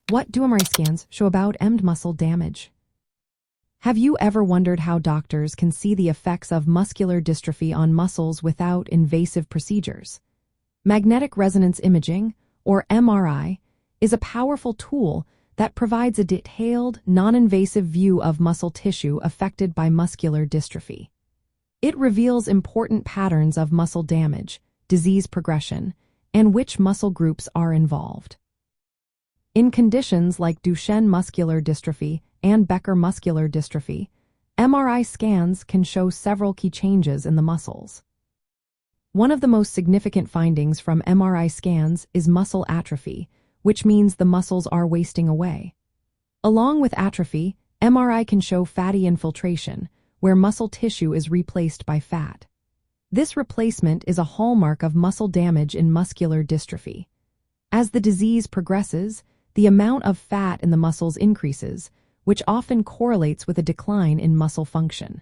What do MRI scans show about muscle damage? Have you ever wondered how doctors can see the effects of muscular dystrophy on muscles without invasive procedures? Magnetic resonance imaging, or MRI, is a powerful tool that provides a detailed, non-invasive view of muscle tissue affected by muscular dystrophy. It reveals important patterns of muscle damage, disease progression, and which muscle groups are involved. In conditions like Duchenne muscular dystrophy and Becker muscular dystrophy, MRI scans can show several key changes in the muscles. One of the most significant findings from MRI scans is muscle atrophy, which means the muscles are wasting away. Along with atrophy, MRI can show fatty infiltration, where muscle tissue is replaced by fat. This replacement is a hallmark of muscle damage in muscular dystrophy. As the disease progresses, the amount of fat in the muscles increases, which often correlates with a decline in muscle function.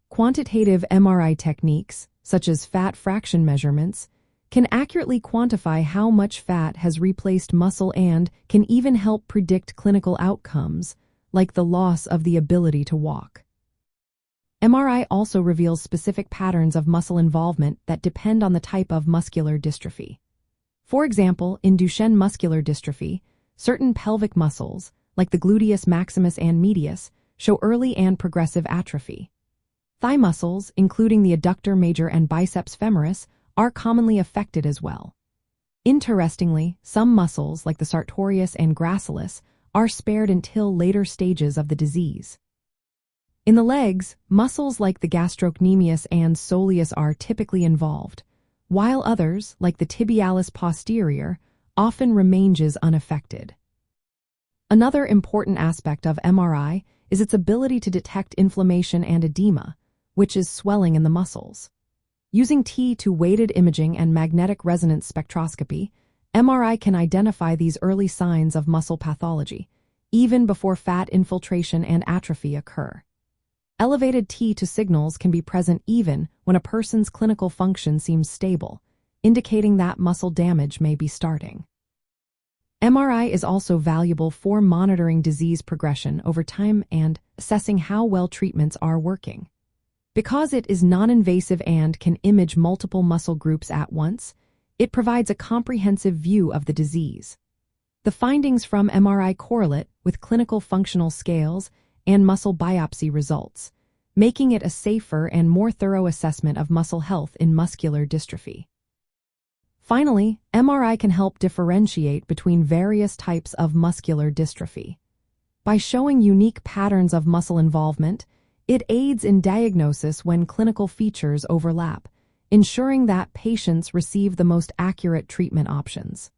Quantitative MRI techniques, such as fat fraction measurements, can accurately quantify how much fat has replaced muscle and can even help predict clinical outcomes, like the loss of the ability to walk. MRI also reveals specific patterns of muscle involvement that depend on the type of muscular dystrophy. For example, in Duchenne muscular dystrophy, certain pelvic muscles, like the gluteus maximus and medius, show early and progressive atrophy. Thigh muscles, including the adductor major and biceps femoris, are commonly affected as well. Interestingly, some muscles, like the sartorius and gracilis, are spared until later stages of the disease. In the legs, muscles like the gastrocnemius and soleus are typically involved, while others, like the tibialis posterior, often remain unaffected. Another important aspect of MRI is its ability to detect inflammation and edema, which is swelling in the muscles. Using T2-weighted imaging and magnetic resonance spectroscopy, MRI can identify these early signs of muscle pathology, even before fat infiltration and atrophy occur. Elevated T2 signals can be present even when a person's clinical function seems stable, indicating that muscle damage may be starting. MRI is also valuable for monitoring disease progression over time and assessing how well treatments are working. Because it is non-invasive and can image multiple muscle groups at once, it provides a comprehensive view of the disease. The findings from MRI correlate with clinical functional scales and muscle biopsy results, making it a safer and more thorough assessment of muscle health in muscular dystrophy. Finally, MRI can help differentiate between various types of muscular dystrophy. By showing unique patterns of muscle involvement, it aids in diagnosis when clinical features overlap, ensuring that patients receive the most accurate treatment options.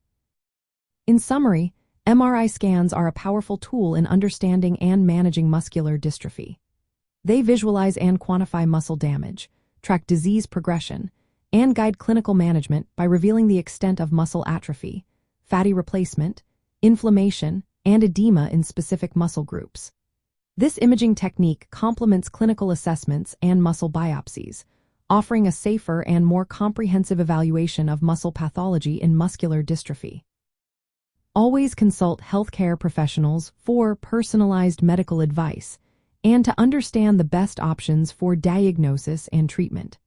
In summary, MRI scans are a powerful tool in understanding and managing muscular dystrophy. They visualize and quantify muscle damage, track disease progression, and guide clinical management by revealing the extent of muscle atrophy, fatty replacement, inflammation, and edema in specific muscle groups. This imaging technique complements clinical assessments and muscle biopsies, offering a safer and more comprehensive evaluation of muscle pathology in muscular dystrophy. Always consult healthcare professionals for personalized medical advice and to understand the best options for diagnosis and treatment.